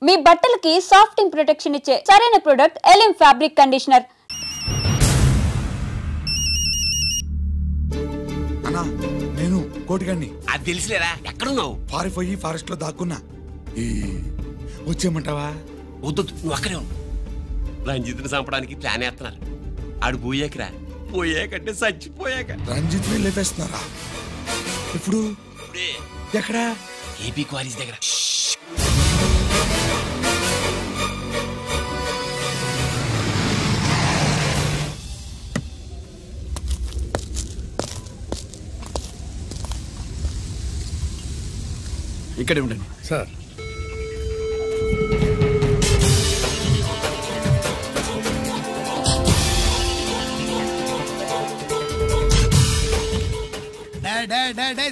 మీ బట్టలకి సాఫ్టింగ్ ప్రొటెక్షన్ ఇచ్చే సరైన ప్రొడక్ట్ ఎలిమ్ ఫ్యాబ్రిక్ కండిషనర్. అన్నా నేను కోటిగాన్ని. అది తెలిసిలేరా? ఎక్కడున్నావు? పారిపోయి ఫారెస్ట్ లో దాక్కున్నా. వచ్చేయమంటావా? వద్దు, నువ్వు అక్కడే ఉన్నావు. రంజిత్ని చంపడానికి ప్లాన్ వేస్తున్నారు. ఆడు పోయాకరా, పోయాకంటే చచ్చిపోయాక. రంజిత్ ని లేపేస్తున్నారా? ఇప్పుడు ఎక్కడా? ఏపీ క్వారీస్ దగ్గర. ఇక్కడే ఉండండి సార్.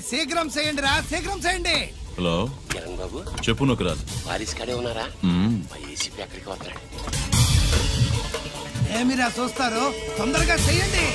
శీఘ్రం చేయండి రా, శీఘ్రం చేయండి. హలో కిరణ్ బాబు, చెప్పు. నొకరాలు వారిస్ కాడే ఉన్నారా? మా ఏసీపీ ఎక్కడికి వస్తాడు? ఏమిరా చూస్తారు, తొందరగా చెయ్యండి.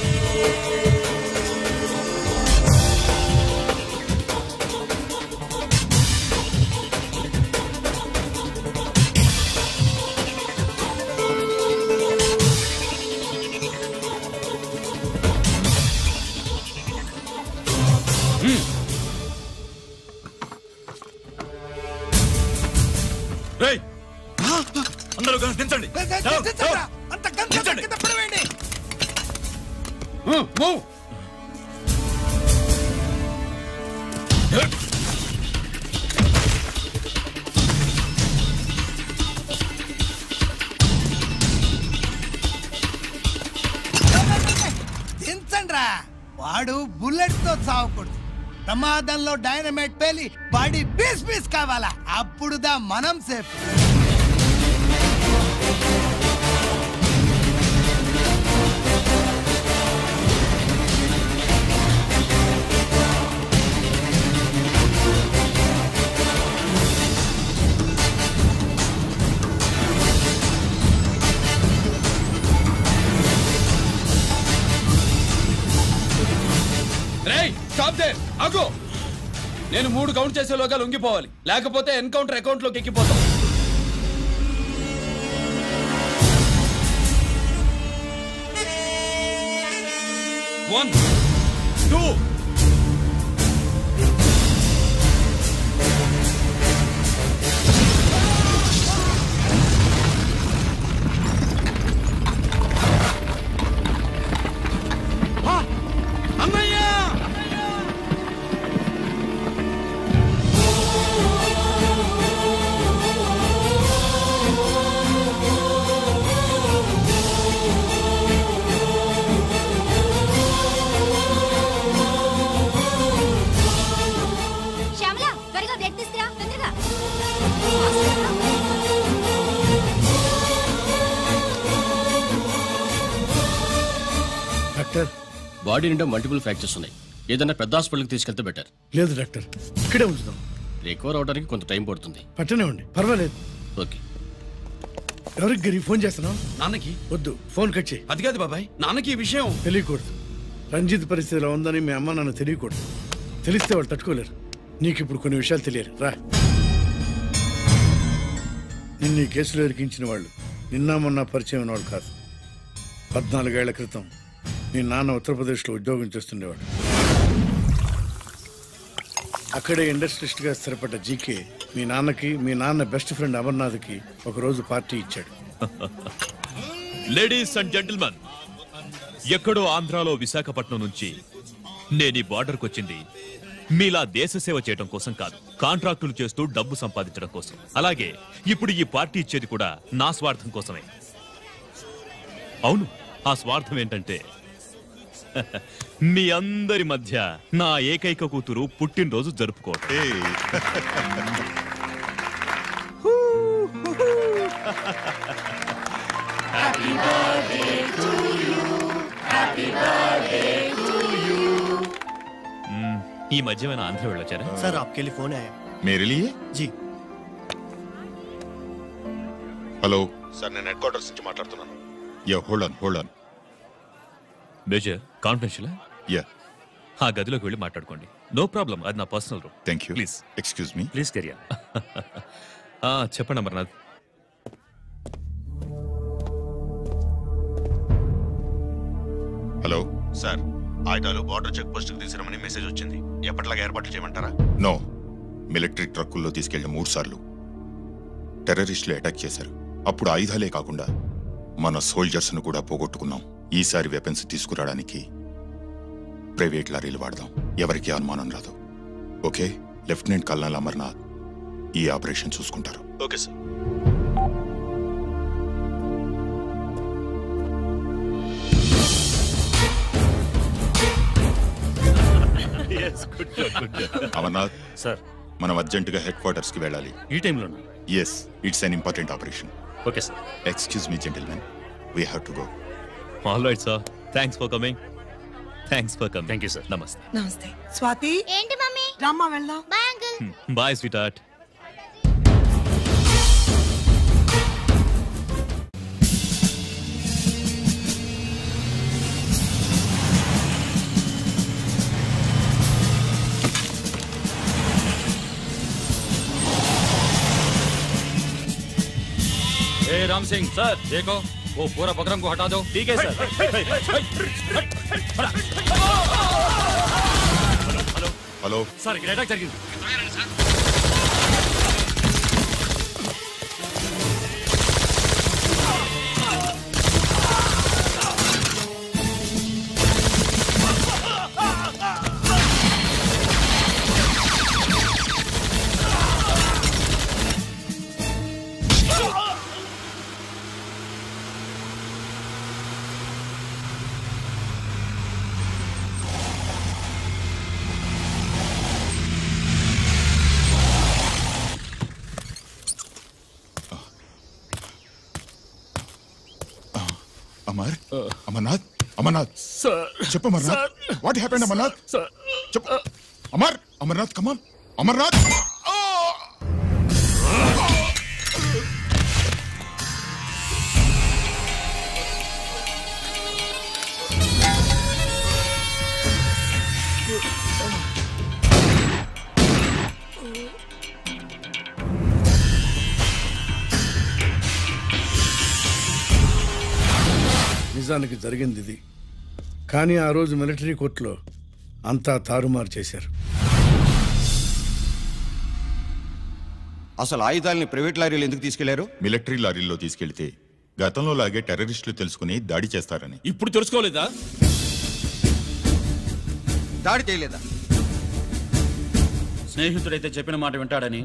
అందరూ దించండి. అంత కింద పడవేయండి. దించండి రా. వాడు బుల్లెట్ తో చావకూడదు. ప్రమాదంలో డైనమైట్ పేలి బాడీ పీస్ పీస్ కావాలా, అప్పుడుదా మనం సేఫ్. నేను 3 కౌంట్ చేసేలోగా లొంగిపోవాలి, లేకపోతే ఎన్కౌంటర్ అకౌంట్ లోకి ఎక్కిపోతాం. 1 2 బాడీ నిండా మల్టిపుల్ ఫ్రాక్చర్స్ ఉన్నాయి. ఏదైనా పెద్ద హాస్పిటల్కి తీసుకెళ్తే బెటర్. లేదు డాక్టర్, ఇక్కడే ఉంచుదాం. రికవర్ అవడానికి కొంత టైం పడుతుంది. పట్టనే ఉండి, పర్వాలేదు. ఓకే. ఎవరికి గరి ఫోన్ చేస్తున్నావు? నాన్నకి. వద్దు, ఫోన్ కట్ చేయి. అది కాదు బాబాయ్, నాన్నకి ఈ విషయం తెలియకూడదు. రంజిత్ పరిస్థితిలో ఉందని మీ అమ్మ నాన్న తెలియకూడదు. తెలిస్తే వాళ్ళు తట్టుకోలేరు. నీకు ఇప్పుడు కొన్ని విషయాలు తెలియరు. రా. నిన్ను ఈ కేసులో ఇరికించిన వాళ్ళు నిన్న మొన్న పరిచయం ఉన్న వాళ్ళు కాదు. 14 ఏళ్ల క్రితం మీ నాన్న ఉత్తరప్రదేశ్లో ఉద్యోగం చేస్తుండేవాడు. అక్కడే ఇండస్ట్రియలిస్ట్గా స్థిరపడ్డ జీకే మీ నాన్నకి, మీ నాన్న బెస్ట్ ఫ్రెండ్ అమర్నాథ్కి ఒకరోజు పార్టీ ఇచ్చాడు. లేడీస్ అండ్ జెంటిల్మెన్, ఎక్కడో ఆంధ్రాలో విశాఖపట్నం నుంచి నేను ఈ బార్డర్కి వచ్చింది మీలా దేశ సేవ చేయడం కోసం కాదు, కాంట్రాక్టులు చేస్తూ డబ్బు సంపాదించడం కోసం. అలాగే ఇప్పుడు ఈ పార్టీ ఇచ్చేది కూడా నా స్వార్థం కోసమే. అవును, ఆ స్వార్థం ఏంటంటే మీ అందరి మధ్య నా ఏకైక కూతురు పుట్టినరోజు జరుపుకోవడం. ఈ మధ్యమైన ఆంధ్ర వెళ్ళొచ్చారా? సార్ आपके लिए फोन आया। मेरे लिए? जी। हेलो सर, నేను హెడ్ క్వార్టర్స్ నుంచి మాట్లాడుతున్నాను. Yeah, hold on. Major, confidential? Yeah. ఆ గదిలోకి వెళ్ళి మాట్లాడుకోండి. నో ప్రాబ్లం, అది నా personal room. Thank you. Please excuse me. Please career. చెప్పండి అమర్నాథ్. సార్ ఆయుధాలు బార్డర్ చెక్ పోస్ట్ కి తీసుకురమని మెసేజ్ వచ్చింది. ఎప్పటిలాగా ఏర్పాట్లు చేయమంటారా? నో. మిలిటరీ ట్రక్కుల్లో తీసుకెళ్లిన 3 సార్లు టెర్రరిస్టులు అటాక్ చేశారు. అప్పుడు ఆయుధాలే కాకుండా మన సోల్జర్స్ ను కూడా పోగొట్టుకున్నాం. ఈసారి వెపన్స్ తీసుకురావడానికి ప్రైవేట్ లారీలు వాడదాం. ఎవరికి అనుమానం రాదు. ఓకే? లెఫ్టినెంట్ కల్నల్ అమర్నాథ్ ఈ ఆపరేషన్ చూసుకుంటారు. Okay sir. అమర్నాథ్ సార్, మనం అర్జెంటుగా హెడ్ క్వార్టర్స్ కి వెళ్ళాలి. ఈ టైంలోనా? Yes, it's an important operation. Okay sir. Excuse me gentlemen, we have to go. All right sir, thanks for coming. Thank you sir. నమస్తే. నమస్తే. స్వాతి, ఏంటి మమ్మీ? రామ్మా వెళ్దాం. Bye uncle. Bye sweetheart. Ram Singh sir, देखो वो पूरा बकरम को हटा दो. ठीक है सर. హలో సార్, ఇక్కడ అటాక్ జరిగింది. అమర్నాథ్, అమర్నాథ్ సార్, చెప్పు Amarnath. What happened Amarnath? Sir, చెప్పు. అమర్నాథ్ కమాన్ అమర్నాథ్. నిజానికి జరిగింది ఇది. కానీ ఆ రోజు మిలిటరీ కోర్టులో అంతా తారుమారు చేశారు. అసలు ఆయుధాలని ప్రైవేట్ లారీలు ఎందుకు తీసుకెళ్లారు? మిలిటరీ లారీల్లో తీసుకెళ్తే గతంలో లాగే టెర్రరిస్టులు తెలుసుకుని దాడి చేస్తారని. ఇప్పుడు తెలుసుకోలేదా? దాడి చేయలేదా? స్నేహితుడైతే చెప్పిన మాట వింటాడని,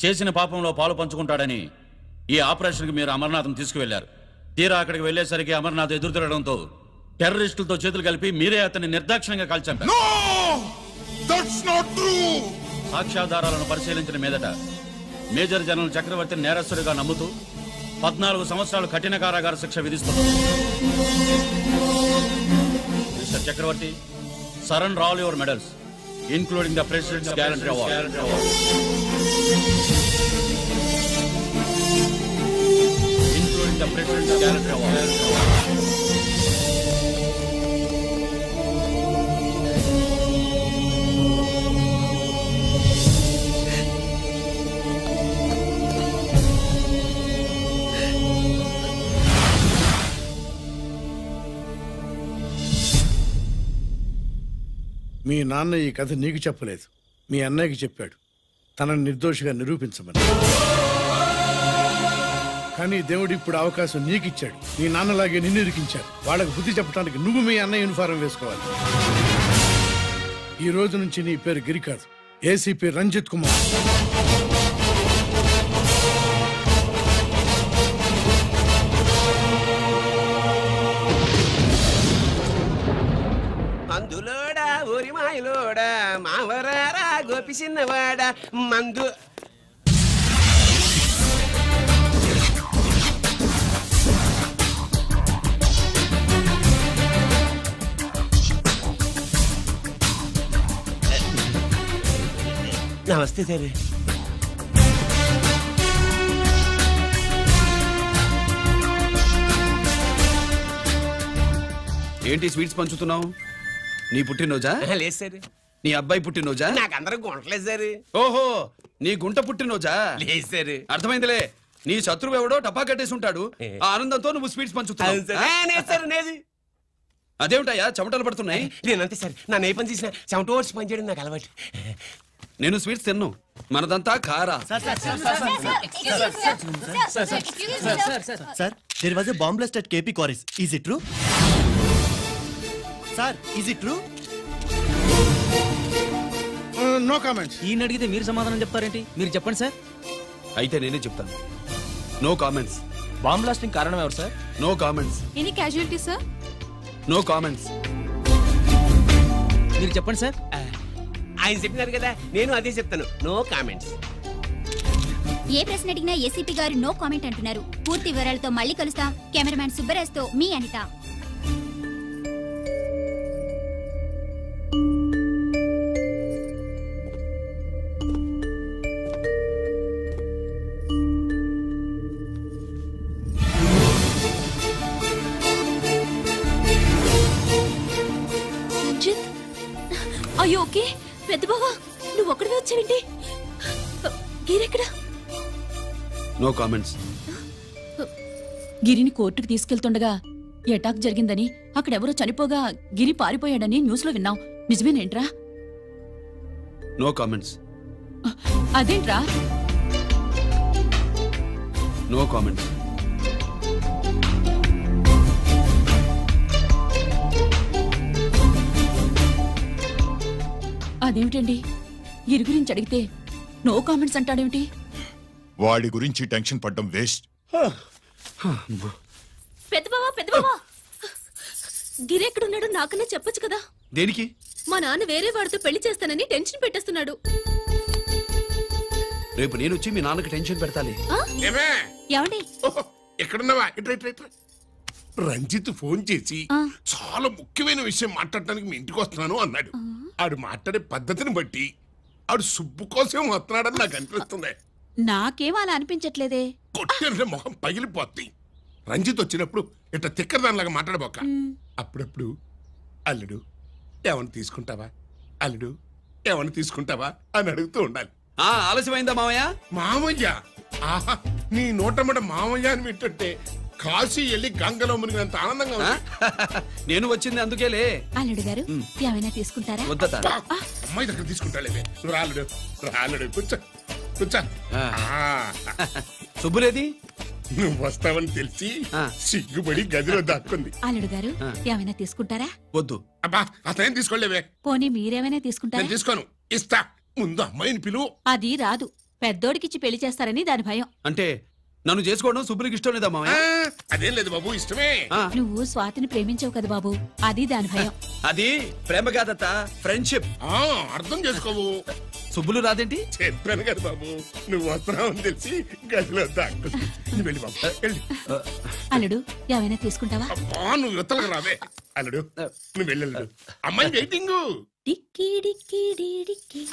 చేసిన పాపంలో పాలు పంచుకుంటాడని ఈ ఆపరేషన్కి మీరు అమర్నాథ్ను తీసుకువెళ్లారు. తీరా అక్కడికి వెళ్లేసరికి అమర్నాథ్ ఎదురు తిరగడంతో టెర్రరిస్టులతో చేతులు కలిపి మీరే అతన్ని నిర్దాక్షిణ్యంగా కాల్చారు. సాక్ష్యాధారాలను పరిశీలించిన మీదట మేజర్ జనరల్ చక్రవర్తిని నేరస్తుడిగా నమ్ముతూ 14 సంవత్సరాలు కఠిన కారాగార శిక్ష విధిస్తున్నారు. Mister Chakravarthi, surrender all your medals including the president's guarantee award. The President's Guarantee Award. మీ నాన్న ఈ కథ నీకు చెప్పలేదు, మీ అన్నయ్యకి చెప్పాడు, తనని నిర్దోషిగా నిరూపించమని. కానీ దేవుడు ఇప్పుడు అవకాశం నీకు ఇచ్చాడు. నీ నాన్నలాగే నిన్ను ఇరికించాడు. వాళ్ళకు బుద్ధి చెప్పడానికి నువ్వు మీ అన్న యూనిఫారం వేసుకోవాలి. ఈ రోజు నుంచి నీ పేరు గిరి కాదు, ఏసీపీ రంజిత్ కుమార్. అందులోడా ఊరి మాయలోడా మావరారా గోపి చిన్నవాడా మందు. నమస్తే సార్. ఏంటి స్వీట్స్ పంచుతున్నావు? నీ పుట్టినరోజా? లేదు సార్. నీ అబ్బాయి పుట్టినరోజా? నాకు అందరూ గుంటలేదు సార్. ఓహో, నీ గుంట పుట్టినరోజా? లేదు సార్. అర్థమైందిలే. నీ శత్రువు ఎవడో టపా కట్టేసి ఉంటాడు. ఆ ఆనందంతో నువ్వు స్వీట్స్ పంచుతున్నావు. అదేమిటయ్యా చెమటలు పడుతున్నాయి? నేనంతే సార్, నా ఏ పని చేసినా చెమట ఓడ్చి పని చేయడం నాకు అలవాటు. నేను స్వీట్స్ తిన్ను, మనదంతా కారా. Sir, there was a bomb blast at KP Quarries. Is it true? Sir, is it true? No comments. ఈయన అడిగితే మీరు సమాధానం చెప్తారేంటి? మీరు చెప్పండి సార్. అయితే నేనే చెప్తాను. No comments. బాంబ్ బ్లాస్టింగ్ కారణం ఎవరు sir? No comments. Any casualty sir? No comments. మీరు చెప్పండి సార్. ఆయన చెప్పినారు కదా, నేను అదే చెప్తాను. No comments. ఏ ప్రశ్న అడిగినా ఏసీపీ గారు నో కామెంట్ అంటున్నారు. పూర్తి వివరాలతో మళ్ళీ కలుస్తాం. కెమెరామ్యాన్ సుబ్బరాజ్తో మీ అనిత. అయ్యో ఓకే. పెద్ద బావా నువ్వు ఒక్కడివే వచ్చావేంటి? గిరెక్కడ? No comments. గిరిని కోర్టుకు తీసుకెళ్తుండగా అటాక్ జరిగిందని, అక్కడెవరో చనిపోగా గిరి పారిపోయాడని న్యూస్ లో విన్నాం. నిజమేనేంట్రా? No comments. అదేంట్రా? No comments. అదేమిటండి, గిరి గురించి అడిగితే నో కామెంట్స్ అంటాడేమిటి? వాడి గురించి టెన్షన్ పడ్డం వేస్ట్. పెద్ద బావా గిరి ఎక్కడున్నాడో నాకన్నా చెప్పొచ్చు కదా. దేనికి? మా నాన్న వేరే వాడితో పెళ్లి చేస్తానని టెన్షన్ పెట్టేస్తున్నాడు. రేపు నేను వచ్చి మీ నాన్నకి టెన్షన్ పెడతాలి. ఏమండి ఎక్కడున్నావా? రంజిత్ ఫోన్ చేసి చాలా ముఖ్యమైన విషయం మాట్లాడటానికి మీ ఇంటికి వస్తున్నాను అన్నాడు. ఆడు మాట్లాడే పద్ధతిని బట్టి ఆడు సుబ్బు కోసం వస్తున్నాడని నాకు అనిపిస్తుంది. నాకేం అలా అనిపించట్లేదే. కొట్టే మొహం పగిలిపోద్ది. రంజిత్ వచ్చినప్పుడు ఇట్లా తిక్కదానిలాగా మాట్లాడబోక. అప్పుడప్పుడు అల్లుడు ఏమన్నా తీసుకుంటావా, అల్లుడు ఏమన్నా తీసుకుంటావా అని అడుగుతూ ఉండాలి. ఆలస్యమైందా మామయ్య? మామయ్య? ఆహా, నీ నోటమ్మట మామయ్య అని వింటుంటే కాశీ వెళ్ళి గంగలో మునిగినంత ఆనందంగా ఉంది. నేను వచ్చింది అందుకేలే. అల్లుడు గారు ఏమైనా తీసుకుంటారా? వద్దట. అమ్మాయి దగ్గర తీసుకుంటాలేవే. నువ్వు రాలుడు రాలుడు కూర్చో కూర్చో. శుభ్రేది? నువ్వు వస్తావని తెలిసి సిగ్గుపడి గదిలో దాక్కుంది. అల్లుడు గారు ఏమైనా తీసుకుంటారా? వద్దు. అబ్బా అతనేం తీసుకోలేవే. పోనీ మీరేమైనా తీసుకుంటారా? నేను తీసుకోను. ఇస్తా. ముందు అమ్మాయిని పిలువు. అది రాదు. పెద్దోడికిచ్చి పెళ్లి చేస్తారని దాని భయం. అంటే నన్ను చేసుకోవడం శుభ్రికి ఇష్టం లేదా మామయ్య? అదేం లేదు బాబు, ఇష్టమే. నువ్వు స్వాతిని ప్రేమించావు కదా బాబు, అది దాని భయం. అది ప్రేమ కాదత్త, ఫ్రెండ్షిప్. అర్థం చేసుకోవు. సుబ్బులు రాదేంటి? చెప్పాను కదా బాబు, నువ్వు వస్తున్నావని తెలిసి గదిలో దాక్కుంది. వెళ్ళి బాబు వెళ్ళి. అల్లుడు ఏమైనా తీసుకుంటావా? నువ్వు యువతలకు రావే. అల్లుడు నువ్వు వెళ్ళడు. అమ్మాయి వెయిటింగ్. డిక్కి డిక్కి డిక్కి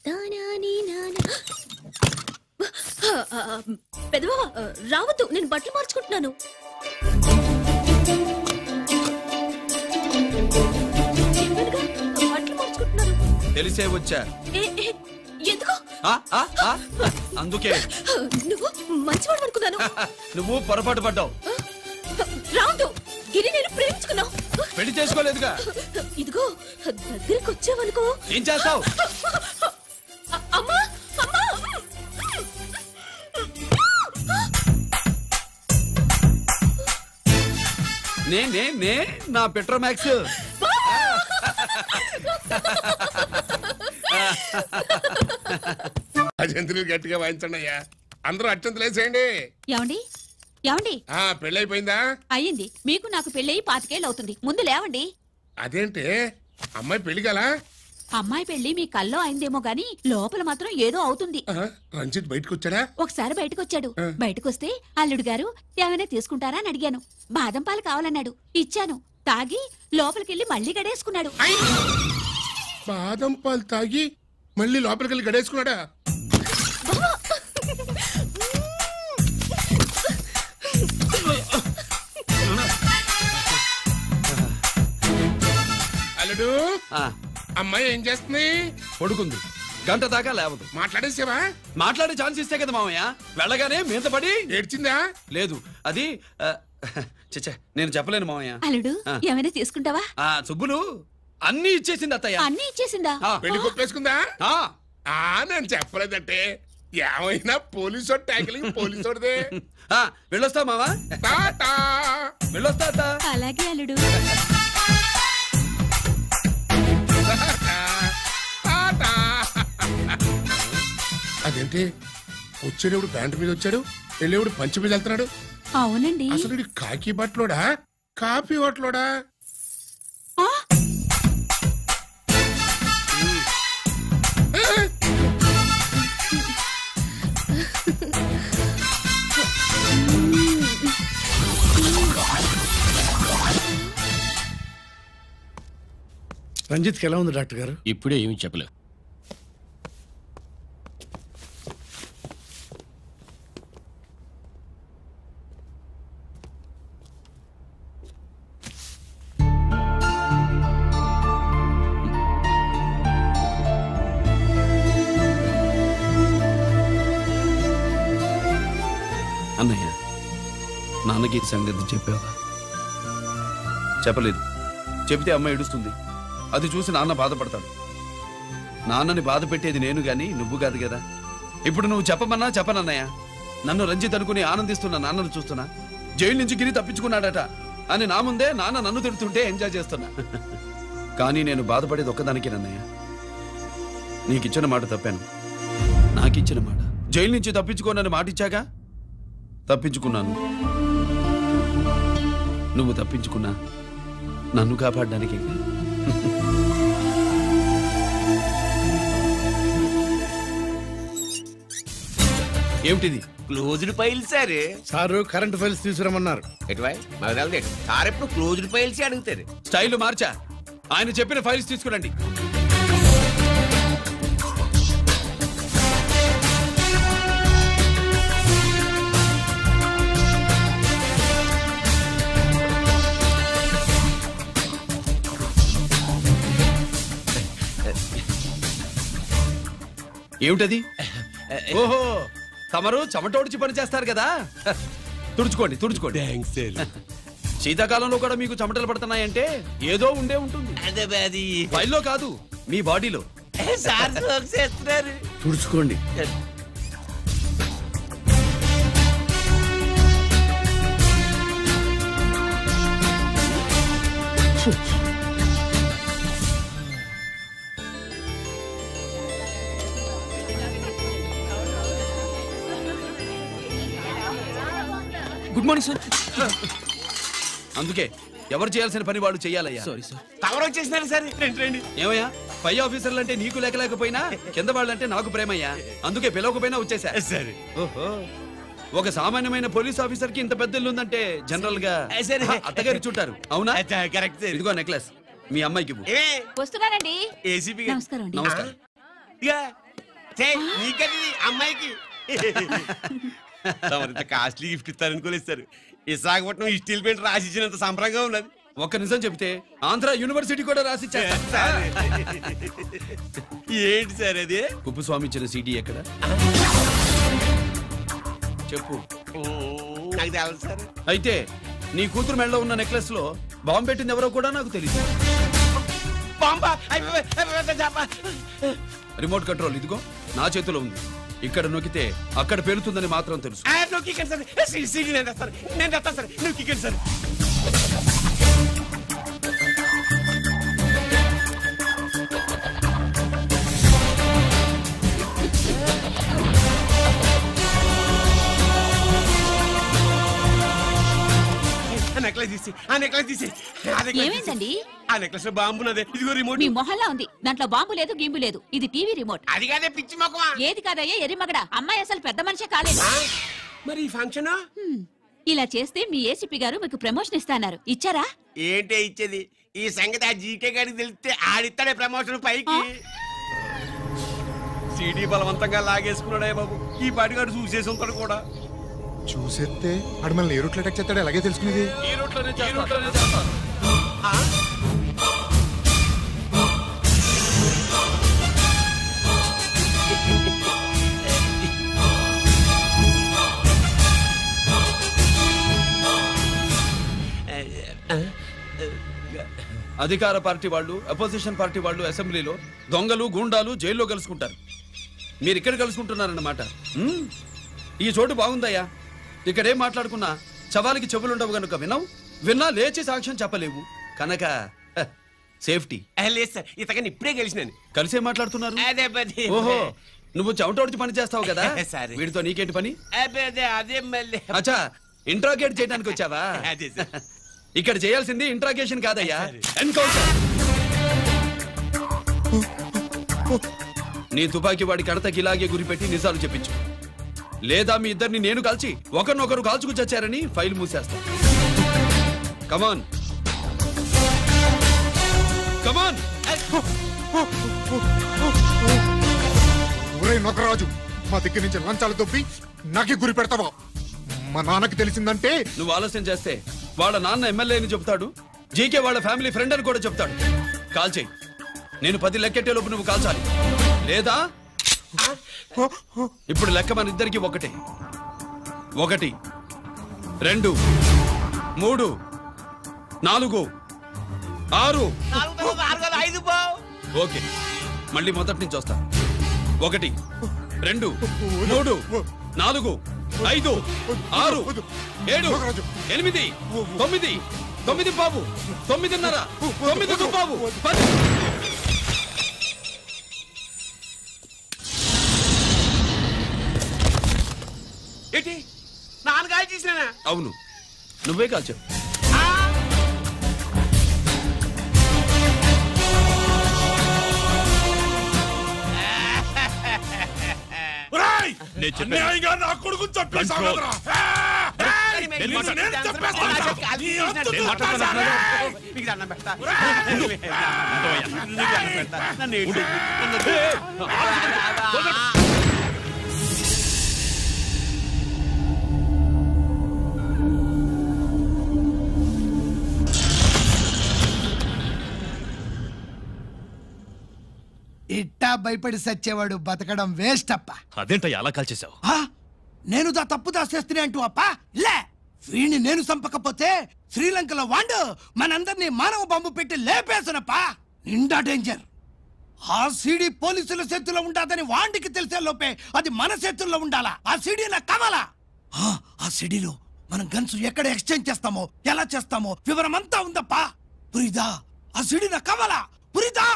దానాని నానా. పెద్దవా రావద్దు, నేను బట్టలు మార్చుకుంటున్నాను. బట్టలు మార్చుకుంటున్నాను. తెలిసే వచ్చా. ఎందుకు? అందుకే. నువ్వు మంచివాడు అనుకున్నాను. నువ్వు పొరపాటు పడ్డావు. రావద్దు, గిరి నేను ప్రేమించుకున్నావు. పెళ్లి చేసుకోలేదుగా. ఇదిగో దగ్గరికి వచ్చావనుకో. ఏం చేస్తావు? అమ్మా అమ్మా. నే నా పెట్రోమాక్స్. అజంతులు గట్టిగా వాయించండి అయ్యా. అందరూ అత్యంతలు వేసేయండి. ఏమండి ఏమండి? పెళ్ళైపోయిందా? అయ్యింది. మీకు నాకు పెళ్ళయి 5 ఏళ్ళు అవుతుంది. ముందు లేవండి. అదేంటి అమ్మాయి పెళ్లి గలా? అమ్మాయి పెళ్లి మీ కల్లో అయిందేమో గాని లోపల మాత్రం ఏదో అవుతుంది. రంజిత్ బయటకు వచ్చాడా? ఒకసారి బయటకు వచ్చాడు. బయటకు వస్తే అల్లుడు గారు ఏమైనా తీసుకుంటారా అని అడిగాను. బాదం పాలు కావాలన్నాడు. ఇచ్చాను. తాగి లోపలికెళ్ళి మళ్ళీ గడేసుకున్నాడు. బాదం పాలు తాగి మళ్ళీ లోపలికెళ్ళి గడేసుకున్నాడా? అల్లుడు అమ్మాయి ఏం చేస్తుంది? పడుకుంది. గంట దాకా లేవదు. మాట్లాడేసేవా? మాట్లాడే ఛాన్స్ ఇస్తే కదా మామయ్య. వెళ్ళగానే మీద పడి ఏడ్చిందా? లేదు, అది చచ్చా నేను చెప్పలేను మామయ్య. అల్లుడు ఏమైనా తీసుకుంటావా? సుబ్బులు అన్ని ఇచ్చేసింది అత్తయ్య. అన్ని ఇచ్చేసిందా? పెళ్లి కొప్పేసుకుందా? నేను చెప్పలేదంటే ఏమైనా పోలీసు ట్యాకిలింగ్ పోలీసుదే. వెళ్ళొస్తా మావా. వెళ్ళొస్తా అత్త. అలాగే అల్లుడు. అదేంటి వచ్చేటప్పుడు ప్యాంటు మీద వచ్చాడు, వెళ్ళేవాడు పంచి మీద వెళ్తున్నాడు? అవునండి. అసలు కాకి బట్టలోడా కాఫీ బట్టలోడా? రంజిత్కి ఎలా ఉంది డాక్టర్ గారు? ఇప్పుడే ఏమి చెప్పలేదు. అన్నయ్య, నాన్నకి సంగతి చెప్పావా? చెప్పలేదు. చెబితే అమ్మ ఏడుస్తుంది. అది చూసి నాన్న బాధపడతాడు. నాన్నని బాధ పెట్టేది నేను గాని నువ్వు కాదు కదా. ఇప్పుడు నువ్వు చెప్పమన్నా చెప్పనన్నయ్య. నన్ను రంజిత్ అనుకుని ఆనందిస్తున్న నాన్నను చూస్తున్నా. జైలు నుంచి గిరి తప్పించుకున్నాడట అని నా ముందే నాన్న నన్ను తిడుతుంటే ఎంజాయ్ చేస్తున్నా. కానీ నేను బాధపడేది ఒక్కదానికేనన్నయ్య. నీకిచ్చిన మాట తప్పాను. నాకిచ్చిన మాట జైలు నుంచి తప్పించుకోనని మాటిచ్చాగా తప్పించుకున్నాను. నువ్వు తప్పించుకున్నా నన్ను కాపాడడానికి. ఏమిటిది? Closed files sir. Sir current files తీసుకురమ్మన్నారు. సార్ ఎప్పుడు క్లోజ్డ్ ఫైల్స్ అడుగుతారు. స్టైల్ మార్చా. ఆయన చెప్పిన ఫైల్స్ తీసుకురండి. ఏమిటది? ఓహో, తమరు చెమటోడ్చి పని చేస్తారు కదా. తుడుచుకోండి తుడుచుకోండి. శీతాకాలంలో కూడా మీకు చెమటలు పడుతున్నాయంటే ఏదో ఉండే ఉంటుంది. ఫైల్లో కాదు, మీ బాడీలో. తుడుచుకోండి. Good morning sir. అందుకే ఎవరు చేయాల్సిన పని వాళ్ళు చెయ్యాలయ్యా. Sorry sir. కవర్ వచ్చేసినారు సార్. రండి. ఏమయ్యా, పై ఆఫీసర్లు అంటే నీకు లేకపోయినా కింద వాళ్ళంటే నాకు ప్రేమయ్యా. అందుకే పిలవకపోయినా వచ్చేసా. సరే. ఓహో, ఒక సామాన్యమైన పోలీస్ ఆఫీసర్ కి ఇంత పెద్ద ఇల్లు ఉందంటే జనరల్ గా అత్తగారి చుట్టారు. అవునా? కరెక్ట్. ఇదిగో నెక్లెస్ మీ అమ్మాయికి. వస్తున్నానండి. ఏసీపీ నమస్కారం అండి. నమస్కారం. అమ్మాయికి కాస్ట్లీ గిఫ్ట్ ఇస్తారనుకోలేదు సార్. విశాఖపట్నం స్టీల్ పెయింట్ రాసిచ్చినంత సంబరంగా ఉన్నది. ఒక్క నిజం చెప్తే ఆంధ్ర యూనివర్సిటీ కూడా రాసిచ్చారు. ఏంటి సార్ అది? కుప్పస్వామి ఇచ్చిన సీడీ ఎక్కడ చెప్పు. నాకు తెలుసు సార్. అయితే నీ కూతురు మెడలో ఉన్న నెక్లెస్ లో బాంబు పెట్టింది ఎవరో కూడా నాకు తెలియదు. రిమోట్ కంట్రోల్ ఇదిగో నా చేతిలో ఉంది. ఇక్కడ నొక్కితే అక్కడ పేలుతుందని మాత్రం తెలుసు. ఏమైందండి? ఆ నెక్లెస్ లో బాంబు ఉన్నదే. ఇదిగో రిమోట్. మీ మొహల్లా ఉంది. దాంట్లో బాంబు లేదు, గింబు లేదు. ఇది టీవీ రిమోట్. అది కాదే పిచ్చి మొక్కవా. ఏది కాదయ్యా ఎరిమగడ. అమ్మాయి అసలు పెద్ద మనిషే కాలేదు. మరి ఈ ఫంక్షన్ ఇలా చేస్తే మీ ఏసీపీ గారు మీకు ప్రమోషన్ ఇస్తాన్నారు. ఇచ్చారా? ఏంటే ఇచ్చేది? ఈ సంగతి ఆ జీకే గారికి తెలిస్తే ఆడిస్తాడే ప్రమోషన్ పైకి. సీడీ బలవంతంగా లాగేసుకున్నాడే బాబు. ఈ పాటిగాడు చూసేసి ఉంటాడు కూడా. చూసేస్తే ఆడు మనల్ని ఏ రూట్లో అటాక్ చేస్తాడో ఎలాగే తెలుసుకునేది. ఈ రూట్లోనే చేస్తాను. అధికార పార్టీ వాళ్ళు అపోజిషన్ పార్టీ వాళ్ళు అసెంబ్లీలో దొంగలు గూండాలు జైల్లో కలుసుకుంటారు. మీరు ఇక్కడ కలుసుకుంటున్నారన్నమాట. ఈ చోటు బాగుందయ్యా. ఇక్కడేం మాట్లాడుకున్నా చవాలికి చెవులుండవు గనుక విన్నా లేచి సాక్ష్యం చెప్పలేవు కనుక సేఫ్టీ. లేదు సార్, ఇతగాని ఇప్పుడే కలిసినాను. కలిసే మాట్లాడుతున్నారు. అదే ఓహో, నువ్వు చెమటోడ్చి పని చేస్తావు కదా. సరే. వీడితో నీకేంటి పని? అదే మళ్ళీ. అచ్చా, ఇంట్రాగేట్ చేయడానికి వచ్చావా? అదే సార్. ఇక్కడ చేయాల్సింది ఇంట్రాగేషన్ కాదయ్యా, ఎన్కౌంటర్. నీ తుపాకీ వాడి కడతకి ఇలాగే గురిపెట్టి నిజాలు చెప్పించు, లేదా మీ ఇద్దరిని నేను కాల్చి ఒకరినొకరు కాల్చుకు చచ్చారని ఫైల్ మూసేస్తా. కమాన్ కమాన్. ఒరే నొకరాజు, మా దగ్గర నుంచి లంచాలు దొబ్బి నాకే గురి పెడతావా? మా నాన్నకి తెలిసిందంటే నువ్వు ఆలస్యం చేస్తే వాళ్ళ నాన్న ఎమ్మెల్యే అని చెప్తాడు, జీకే వాళ్ళ ఫ్యామిలీ ఫ్రెండ్ అని కూడా చెప్తాడు. కాల్ చేయి. నేను 10 లెక్కెట్టే లోపు నువ్వు కాల్చాలి, లేదా ఇప్పుడు లెక్క మన ఇద్దరికి 1 1 2 3 4 6. ఓకే, మళ్ళీ మొదటి నుంచి వస్తా. 1 2 3 4 5 6 7 8 9 9 బాబు 9:30 9 బాబు 10. ఏంటి నాన్నగారు చేసినా? అవును, నువ్వే కాల్చావు. నా కొడుకు చంపేసావురా. ఇట్టా భయపడి సచ్చేవాడు బతకడం వేస్ట్ అప్ప. అదేంటయ్యా అలా కాల్చేశావు? నేను తప్పు దాచేస్తున్నా అంటూ అప్ప లే. వీణ్ణి నేను చంపకపోతే శ్రీలంకలో వాండు మనందరినీ మానవ బాంబు పెట్టి లేపేసునప్పా. నిండా డేంజర్. ఆ సీడీ పోలీసుల చేతుల్లో ఉండాదని వాండికి తెలిసే లోపే అది మన చేతుల్లో ఉండాలా. ఆ సీడీ నాకు కావాలా. ఆ సీడీలో మనం గన్స్ ఎక్కడ ఎక్స్చేంజ్ చేస్తామో, ఎలా చేస్తామో వివరం అంతా ఉందప్పా. పురిదా, ఆ సీడీ నాకు కావాలా. పురిదా.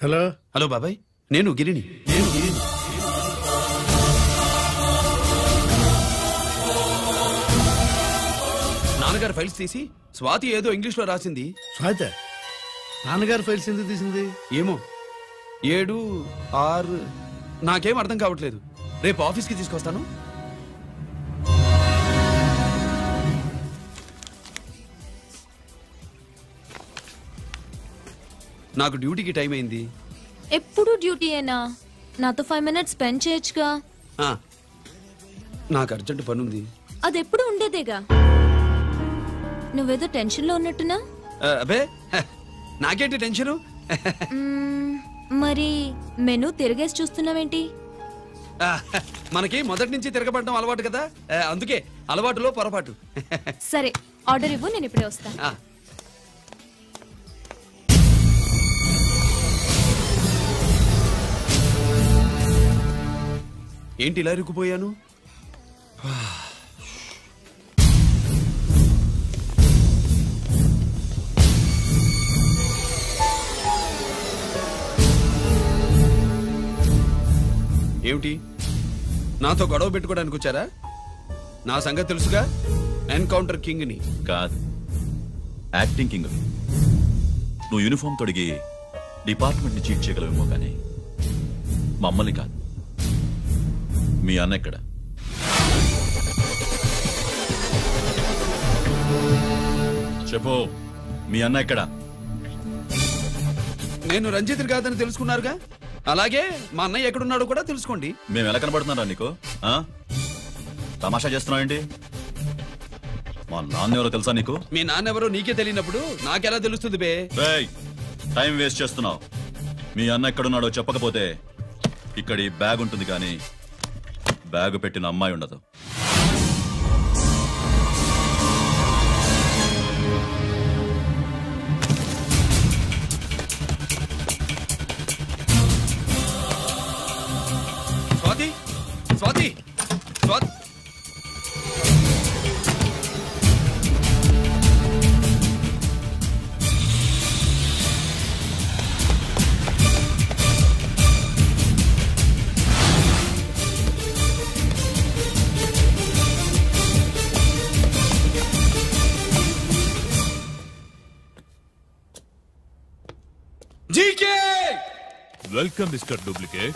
హలో హలో బాబాయ్, నేను గిరిని. నాన్నగారు ఫైల్స్ తీసి స్వాతి ఏదో ఇంగ్లీష్ లో రాసింది. స్వాతి నాన్నగారు ఫైల్స్ ఎందుకు తీసింది? ఏమో 7 6 నాకేం అర్థం కావట్లేదు. రేపు ఆఫీస్కి తీసుకొస్తాను. నాకు డ్యూటీకి టైం అయింది. ఎప్పుడు డ్యూటీయేనా? నాతో 5 minutes స్పెండ్ చేయొచ్చుగా. నాకు అర్జెంట్ పని ఉంది. అది ఎప్పుడు ఉండేదేగా. నువ్వేదో టెన్షన్ లో ఉన్నట్టున్నా. అబే నాకేంటి టెన్షను? మరి మెనూ తిరిగేసి చూస్తున్నావేంటి? మనకి మొదటి నుంచి తిరగబడడం అలవాటు కదా, అందుకే అలవాటులో పొరపాటు. సరే ఆర్డర్ ఇవ్వు, నేను ఇప్పుడే వస్తాను. ఏంటి ఇలా ఇరుక్కుపోయాను? ఏమిటి, నాతో గొడవ పెట్టుకోవడానికి వచ్చారా? నా సంగతి తెలుసుగా, ఎన్కౌంటర్ కింగ్ ని. కాదు, యాక్టింగ్ కింగ్. నువ్వు యూనిఫామ్ తొడిగి డిపార్ట్మెంట్ ని చీట్ చేయగలవేమో కానీ మమ్మల్ని కాదు. మీ అన్న ఎక్కడ? చెప్పు, మీ అన్న ఎక్కడ? నేను రంజిత్ కాదని తెలుసుకున్నారుగా, అలాగే మా అన్నయ్య ఎక్కడున్నాడో కూడా తెలుసుకోండి. మేము ఎలా కనబడుతున్నారా నీకు? తమాషా చేస్తున్నావు ఏంటి? మా నాన్న ఎవరో తెలుసా నీకు? మీ నాన్న ఎవరో నీకే తెలియనప్పుడు నాకెలా తెలుస్తుంది బే? టైం వేస్ట్ చేస్తున్నావు. మీ అన్న ఎక్కడున్నాడో చెప్పకపోతే ఇక్కడ ఈ బ్యాగ్ ఉంటుంది కానీ బ్యాగ్ పెట్టిన అమ్మాయి ఉండదు. Swathi, Swathi, Swathi. Welcome mister duplicate.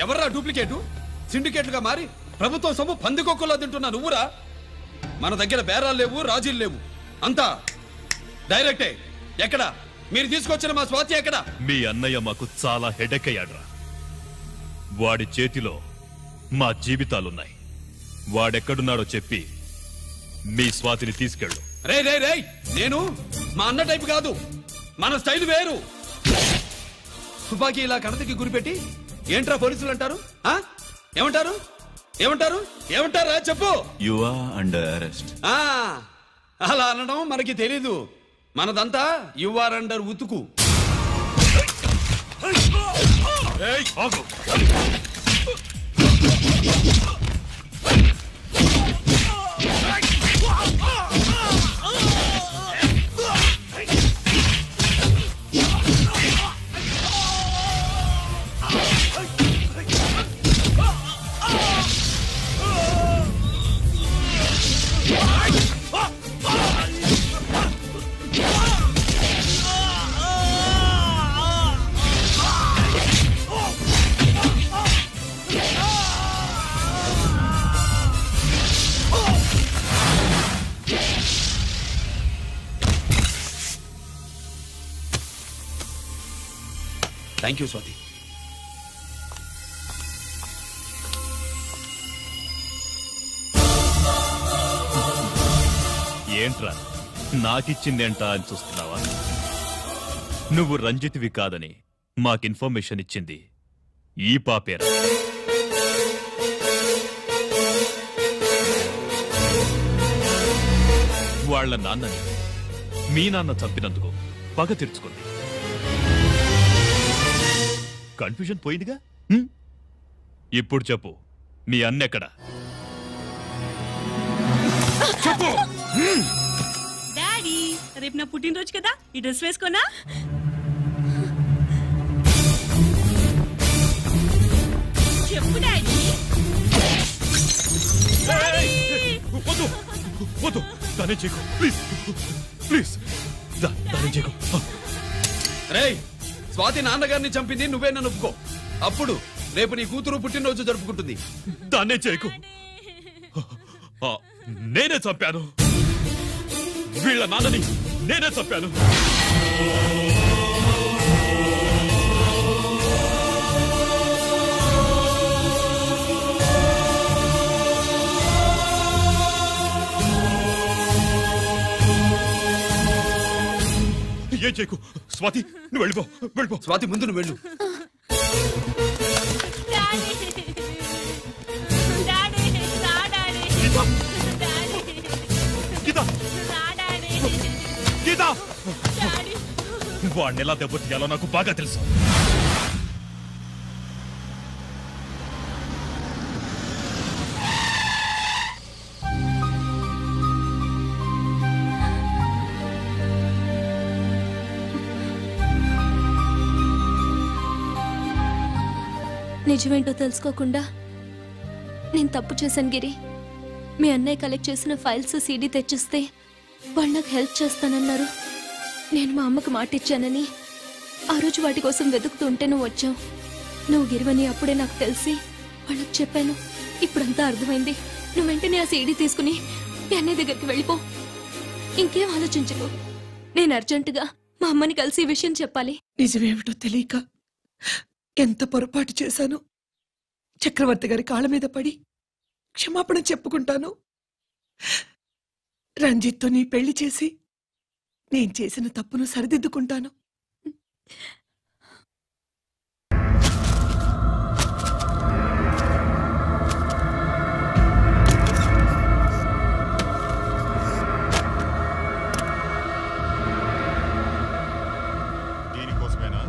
ఎవర్రా డూప్లికేటు? సిండికేట్లుగా మారి ప్రభుత్వం సొమ్ము పందికొక్కులా తింటున్నా నువ్వురా? మన దగ్గర బేరాలు లేవు, రాజీలు లేవు, అంతా డైరెక్టే. ఎక్కడ మీరు తీసుకొచ్చిన మా స్వాతి ఎక్కడ? మీ అన్నయ్య మాకు చాలా హెడెక్ అయ్యాడ్రా. వాడి చేతిలో మా జీవితాలున్నాయి. వాడెక్కడున్నాడో చెప్పి మీ స్వాతిని తీసుకెళ్ళు. రే రే రే, నేను మా అన్న టైపు కాదు, మన స్టైల్ వేరు. తుపాకీ ఇలా కణతకి గురిపెట్టి ఏంట్రా పోలీసులు అంటారు? ఏమంటారు? ఏమంటారు? ఏమంటారా చెప్పు. You are under arrest. అలా అనడం మనకి తెలీదు. మనదంతా యు ఆర్ అండర్ ఉతుకు. Thank you Swathi. ఏంట్రా నాకిచ్చిందేంటా అని చూస్తున్నావా? నువ్వు రంజిత్వి కాదని మాకు ఇన్ఫర్మేషన్ ఇచ్చింది ఈ పాపేరా. వాళ్ల నాన్నని మీ నాన్న చంపినందుకు పగ తీర్చుకుంది. కన్ఫ్యూజన్ పోయిందిగా. ఇప్పుడు చెప్పు, మీ అన్నెక్కడ? చెప్పు. డాడీ, రేపు నా పుట్టినరోజు కదా, ఈ డ్రెస్ వేసుకోనా? చెప్పు డాడీ. వద్దు వద్దు, దానే చేయకు ప్లీజ్ ప్లీజ్, దానే చేయకు. రేయ్, స్వాతి నాన్నగారిని చంపింది నువ్వే నన్ను ఒప్పుకో. అప్పుడు రేపు నీ కూతురు పుట్టినరోజు జరుపుకుంటుంది. దాన్నే చేయకు. నేనే చంపాను, వీళ్ళ నాన్నని నేనే చంపాను. నన్నేం చేయకు. స్వాతి నువ్వు వెళ్ళిపో, వెళ్ళిపో. స్వాతి ముందు నువ్వు వెళ్ళు. గీత, వాడిని ఎలా దెబ్బతీయాలో నాకు బాగా తెలుసు. నిజమేంటో తెలుసుకోకుండా నేను తప్పు చేశాను గిరి. మీ అన్నయ్య కలెక్ట్ చేసిన ఫైల్స్ సీడీ తెచ్చిస్తే వాళ్ళు నాకు హెల్ప్ చేస్తానన్నారు. నేను మా అమ్మకు మాట ఇచ్చానని ఆ రోజు వాటి కోసం వెతుకుతుంటే నువ్వు వచ్చావు. నువ్వు గిరివని అప్పుడే నాకు తెలిసి వాళ్ళకి చెప్పాను. ఇప్పుడంతా అర్థమైంది. నువ్వు వెంటనే ఆ సీడీ తీసుకుని మీ అన్నయ్య దగ్గరికి వెళ్ళిపో. ఇంకేం ఆలోచించకు. నేను అర్జెంటుగా మా అమ్మని కలిసి ఈ విషయం చెప్పాలి. నిజమేమిటో తెలియక ఎంత పొరపాటు చేశాను. చక్రవర్తి గారి కాళ్ళ మీద పడి క్షమాపణ చెప్పుకుంటాను. రంజిత్తో నీ పెళ్లి చేసి నేను చేసిన తప్పును సరిదిద్దుకుంటాను. దీనికోసమేనా?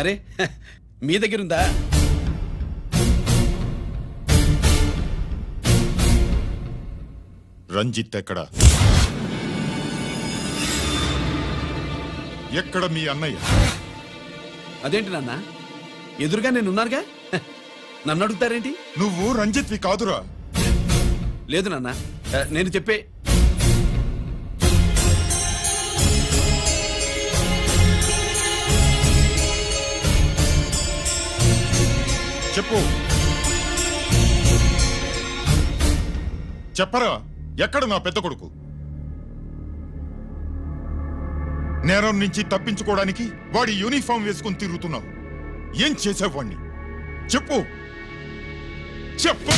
అరే మీ దగ్గరుందా? రంజిత్ ఎక్కడ? ఎక్కడ మీ అన్నయ్య? అదేంటి నాన్న, ఎదురుగా నేనున్నానుగా, నన్ను అడుగుతారేంటి? నువ్వు రంజిత్వి కాదురా. లేదు నాన్న, నేను చెప్పే చెప్పు. చెప్పరా, ఎక్కడ నా పెద్ద కొడుకు? నేరం నుంచి తప్పించుకోవడానికి వాడి యూనిఫామ్ వేసుకుని తిరుగుతున్నావు. ఏం చేసావు వాణ్ణి? చెప్పు, చెప్పు.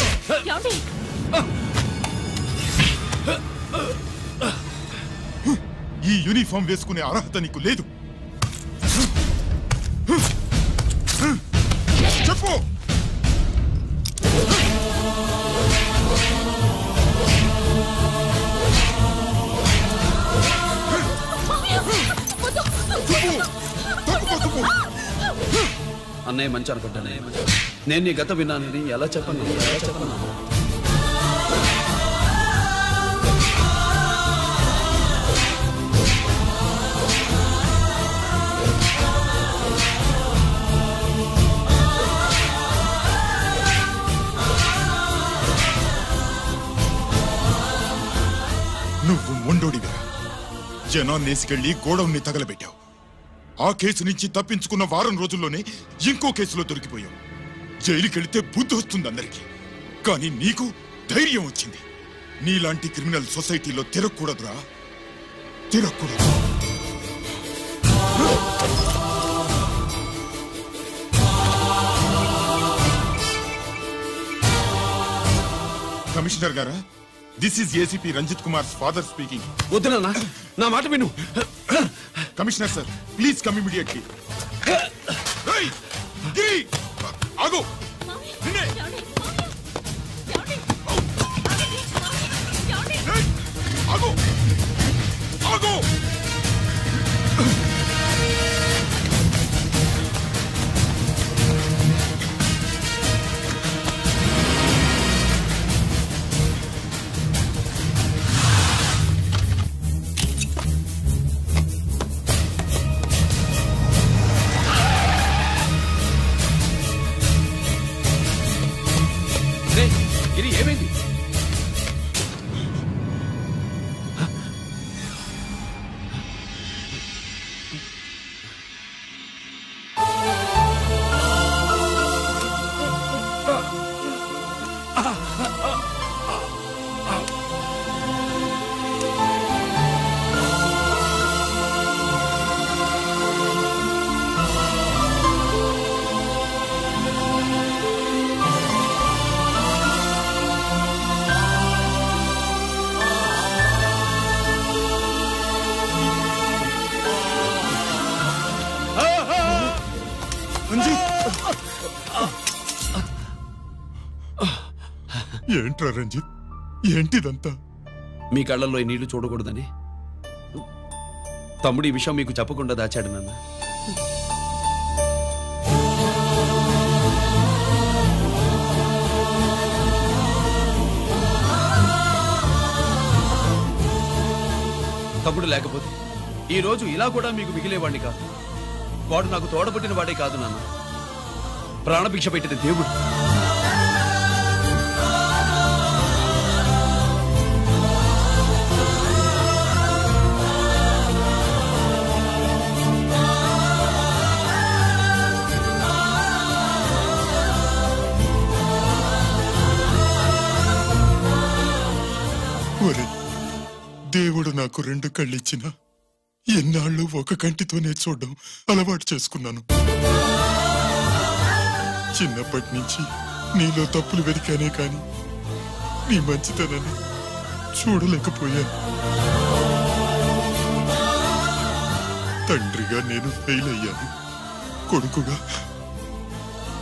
ఈ యూనిఫామ్ వేసుకునే అర్హత నీకు లేదు. చెప్పు. అన్నయ్య మంచి అనుకుంటానే. నేను నీ గత విన్నానని ఎలా చెప్పను? నువ్వు మొండోడిగా జనాన్నేసుకెళ్లి గోడౌన్ని తగలబెట్టావు. ఆ కేసు నుంచి తప్పించుకున్న వారం రోజుల్లోనే ఇంకో కేసులో దొరికిపోయావు. జైలుకెళ్తే బుద్ధి వస్తుంది అందరికీ, కానీ నీకు ధైర్యం వచ్చింది. నీలాంటి క్రిమినల్ సొసైటీలో తిరగకూడదురా, తిరగకూడదు. కమిషనర్ గారా, this is ACP Ranjith Kumar father speaking. వద్దునా, నా మాట విను. Commissioner sir, please come immediately. Giri, ఆగు. నిన్నే. ఆగు, ఆగు. ఏంట్రా రంజిత్, ఏంటిదంతా? మీ కళ్ళల్లో ఈ నీళ్లు చూడకూడదని తమ్ముడు ఈ విషయం మీకు చెప్పకుండా దాచాడు నాన్న. తమ్ముడు లేకపోతే ఈ రోజు ఇలా కూడా మీకు మిగిలేవాడిని కాదు. వాడు నాకు తోడబుట్టిన వాడే కాదు నాన్న, ప్రాణభిక్ష పెట్టిన దేవుడు. దేవుడు నాకు 2 కళ్ళిచ్చిన ఎన్నాళ్ళు ఒక కంటితోనే చూడడం అలవాటు చేసుకున్నాను. చిన్నప్పటి నుంచి నీలో తప్పులు వెతికానే కాని నీ మంచితనాన్ని చూడలేకపోయాను. తండ్రిగా నేను ఫెయిల్ అయ్యాను, కొడుకుగా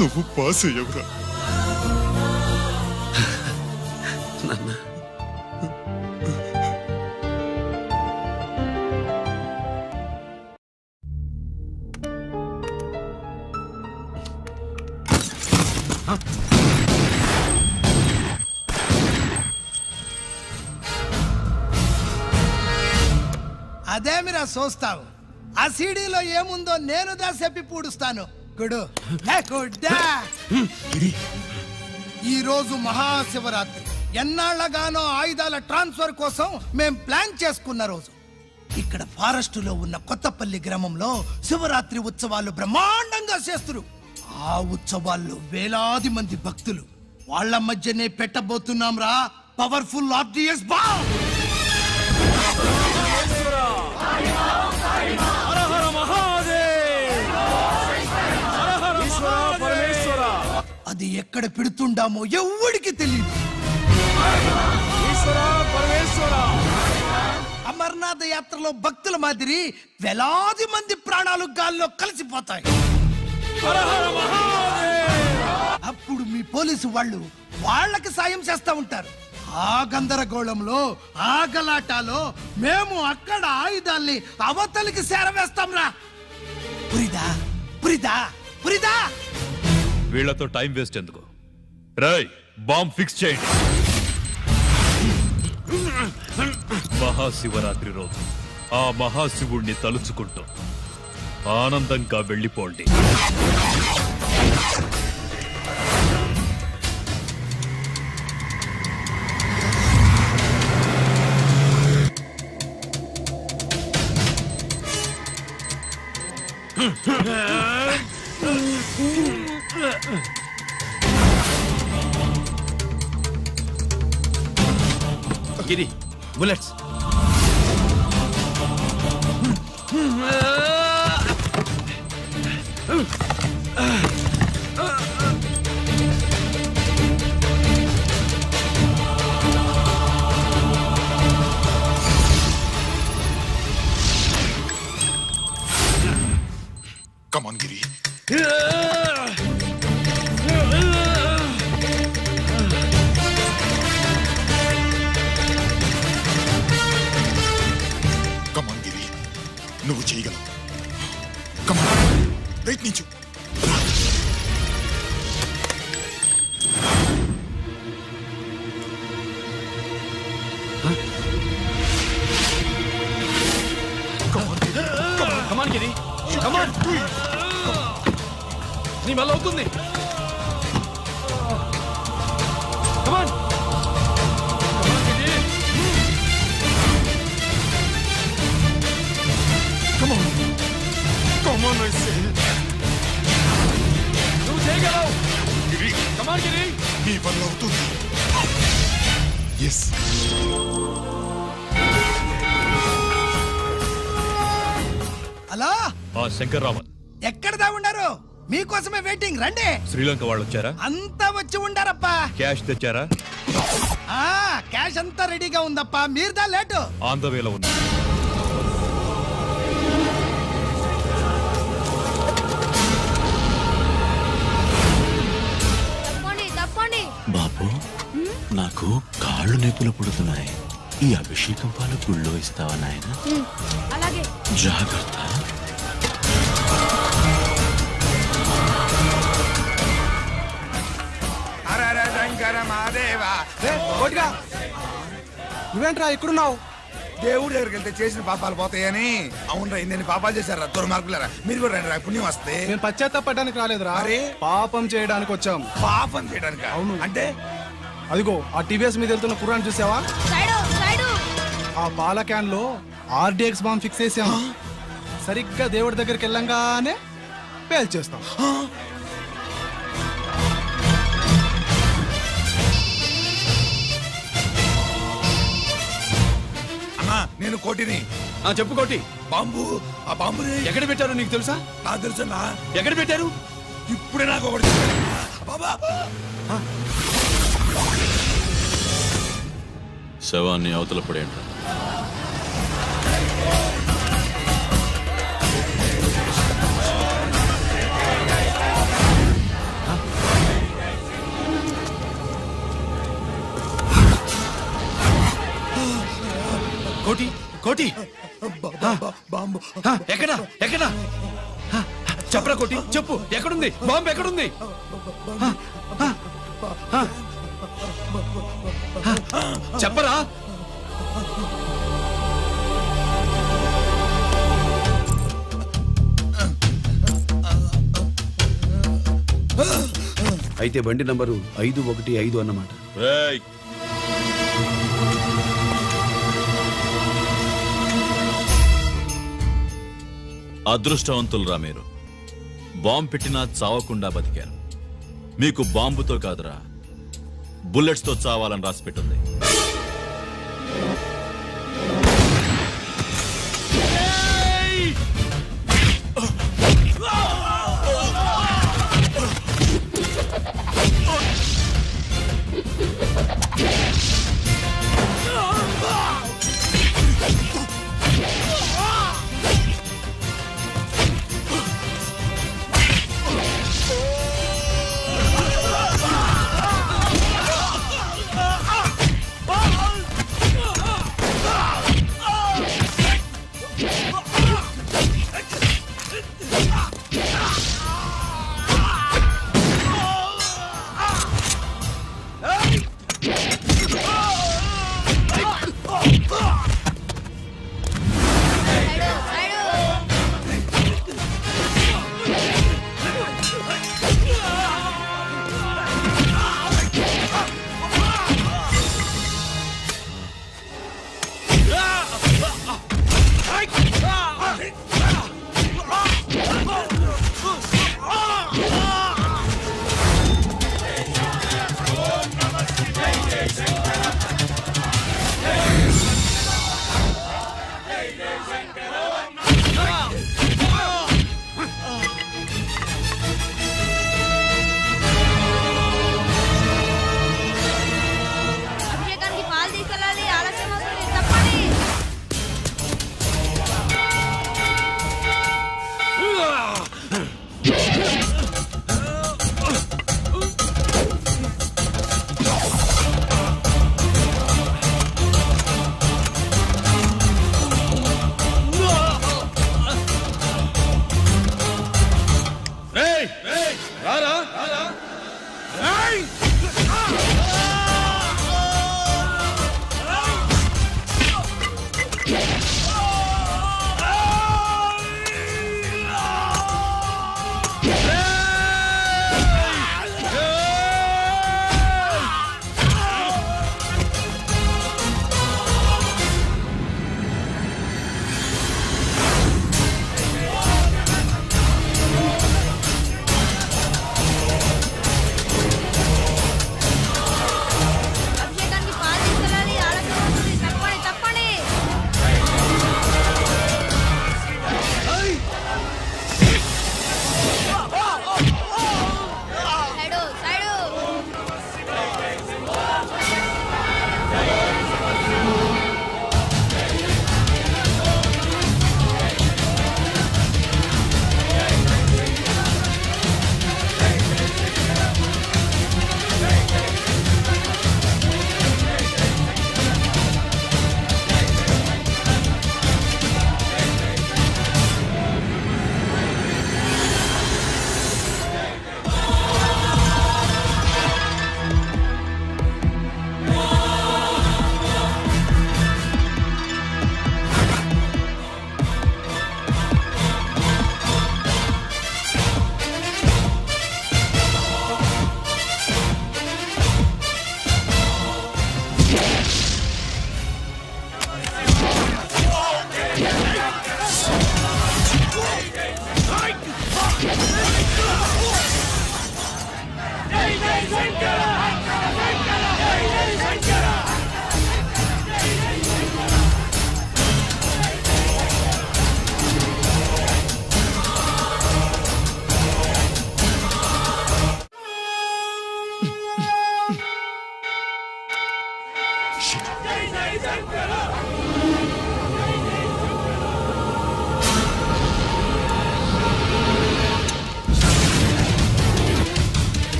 నువ్వు పాస్ అయ్యవురా. అదేమిరా చూస్తావు, ఆ సీడీలో ఏముందో నేను చెప్పి పూడుస్తాను. గుడు ఈ రోజు మహాశివరాత్రి, ఎన్నాళ్లగానో ఆయుధాల ట్రాన్స్ఫర్ కోసం మేం ప్లాన్ చేసుకున్న రోజు. ఇక్కడ ఫారెస్టులో ఉన్న కొత్తపల్లి గ్రామంలో శివరాత్రి ఉత్సవాలు బ్రహ్మాండంగా చేస్తున్నారు. ఆ ఉత్సవాల్లో వేలాది మంది భక్తులు, వాళ్ళ మధ్యనే పెట్టబోతున్నాం రా పవర్ఫుల్ ఆర్డిఎస్ బాంబ్. అది ఎక్కడ పెడుతుండామో ఎవడికి తెలియదు. అమర్నాథ్ యాత్రలో భక్తుల మాదిరి వేలాది మంది ప్రాణాలు గాల్లో కలిసిపోతాయి. అప్పుడు మీ పోలీసు వాళ్ళు వాళ్ళకి సాయం చేస్తా ఉంటారు. ఆ గందరగోళంలో, ఆ గలాటాలో మేము అక్కడ ఆయుధాల్ని అవతలికి చేరవేస్తాం రా. పురిదా పురిదా పురిదా. వీళ్లతో టైం వేస్ట్ ఎందుకు? రై, బాంబ్ ఫిక్స్ చేయండి. మహాశివరాత్రి రోజు ఆ మహాశివుణ్ణి తలుచుకుంటూ ఆనందంగా వెళ్ళిపోండి. గిరి, bullets. Come on, Giri. Come on, Giri. నువ్వు చేయగలవు. Come on. ప్రయత్నించు. Come on, Giri. Come on. నీ వల్ల అవుతుంది. Come on. Come on. Come on, I say. నువ్వు చేయగలవు. గిరి. Come on, Giri. నీ వల్ల అవుతుంది. Yes. హలో, ఆ శంకర్రామన్ ఎక్కడ దాగుండారు? మీకోసమే వెయిటింగ్. రండి. శ్రీలంక వాళ్ళు వచ్చారా? అంతా వచ్చి ఉండారప్పా. క్యాష్ తెచ్చారా? క్యాష్ అంతా రెడీగా ఉందప్పా, మీరుదా లేటు. ఆన్ ద వేలో ఉంది. కాళ్ళు నొప్పులు పుడుతున్నాయి. ఈ అభిషేకం పాలు గుళ్ళో ఇస్తావా నాయన? అలాగే. జాగ్రత్త. నువ్వేంట్రా ఇక్కడున్నావు? దేవుడి దగ్గరికి వెళ్తే చేసిన పాపాలు పోతాయని. అవునరా, ఇన్ని పాపాలు చేశారా దుర్మార్గులారా. మీరు కూడా రండి రా, పుణ్యం వస్తే. నేను పశ్చాత్తాపడడానికి రాలేదురా, పాపం చేయడానికి వచ్చాం. పాపం చేయడానికి? అవును. అంటే అదిగో ఆ టీవీఎస్ మీద వెళ్తున్న కుర్రాన్ని చూసావా? ఆ పాల క్యాన్ లో ఆర్డిఎక్స్ బాంబ్ ఫిక్స్ చేసాం. సరిగ్గా దేవుడి దగ్గరికి వెళ్ళంగానే పేల్చేస్తాం. నేను కోటిని. చెప్పు కోటి. బాంబు, ఆ బాంబుని ఎక్కడ పెట్టారు నీకు తెలుసా? నాకు తెలుసన్నా. ఎక్కడ పెట్టారు? ఇప్పుడే నాకు ఒకటి బాబా. శవాన్ని అవతల పడేయండి. కోటి కోటి బాంబు ఎక్కడా ఎక్కడా చెప్పరా కోటి, చెప్పు. ఎక్కడుంది బాంబు? ఎక్కడుంది? చెప్పరా. అయితే బండి నంబరు 515 అన్నమాట. అదృష్టవంతులరా మీరు. బాంబు పెట్టినా చావకుండా బతికారు. మీకు బాంబుతో కాదురా, బుల్లెట్స్ తో చావాలని రాసి పెట్టింది.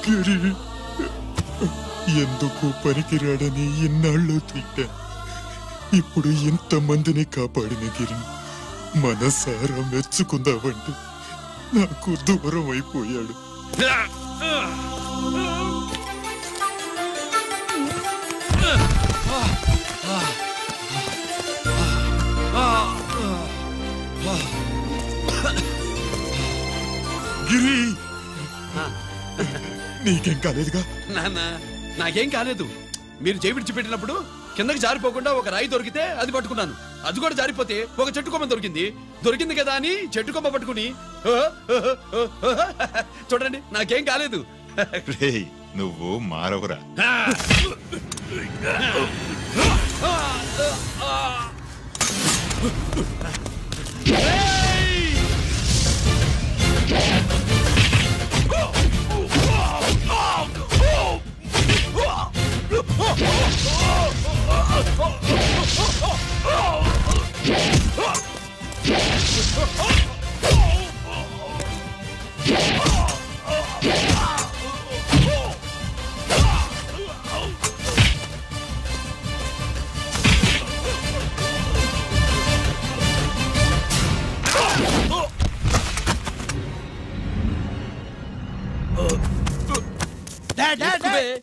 గిరి ఎందుకు పనికిరాడని ఇన్నాళ్ళు తిట్టా. ఇప్పుడు ఇంతమందిని కాపాడిన గిరి మనసారా మెచ్చుకుందామంటే నాకు దూరం అయిపోయాడు. గిరి నీకేం కాలేదుగా? నాన్న నాకేం కాలేదు. మీరు చేయి విడిచిపెట్టినప్పుడు కిందకి జారిపోకుండా ఒక రాయి దొరికితే అది పట్టుకున్నాను. అది కూడా జారిపోతే ఒక చెట్టు కొమ్మ దొరికింది కదా అని చెట్టు కొమ్మ పట్టుకుని చూడండి నాకేం కాలేదు. రేయ్ నువ్వు మారవురా.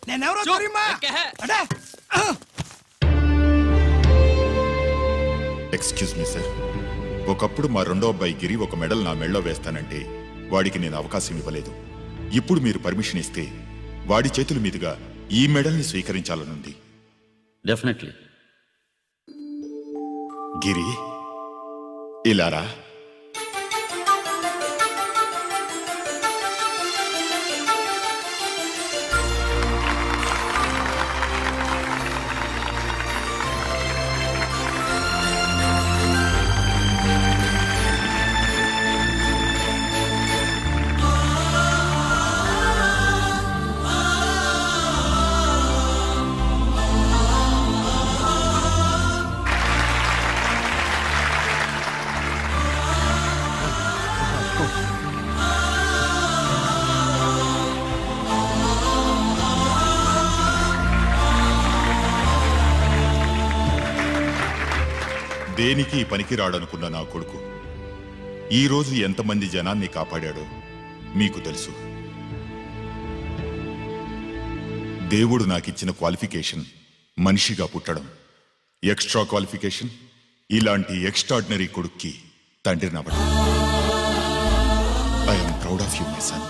నేనెవరో తెలియమా? ఎక్స్క్యూజ్ మీ సార్, ఒకప్పుడు మా రెండో అబ్బాయి గిరి ఒక మెడల్ నా మెడలో వేస్తానంటే వాడికి నేను అవకాశం ఇవ్వలేదు. ఇప్పుడు మీరు పర్మిషన్ ఇస్తే వాడి చేతుల మీదుగా ఈ మెడల్ని స్వీకరించాలనుంది. డెఫినెట్లీ. గిరి ఇలారా. దేనికి పనికిరాడనుకున్న నా కొడుకు ఈరోజు ఎంతమంది జనాన్ని కాపాడాడో మీకు తెలుసు. దేవుడు నాకిచ్చిన క్వాలిఫికేషన్ మనిషిగా పుట్టడం. ఎక్స్ట్రా క్వాలిఫికేషన్ ఇలాంటి ఎక్స్ట్రాడినరీ కొడుక్కి తండ్రినవ్వడం. I'm proud of you my sun.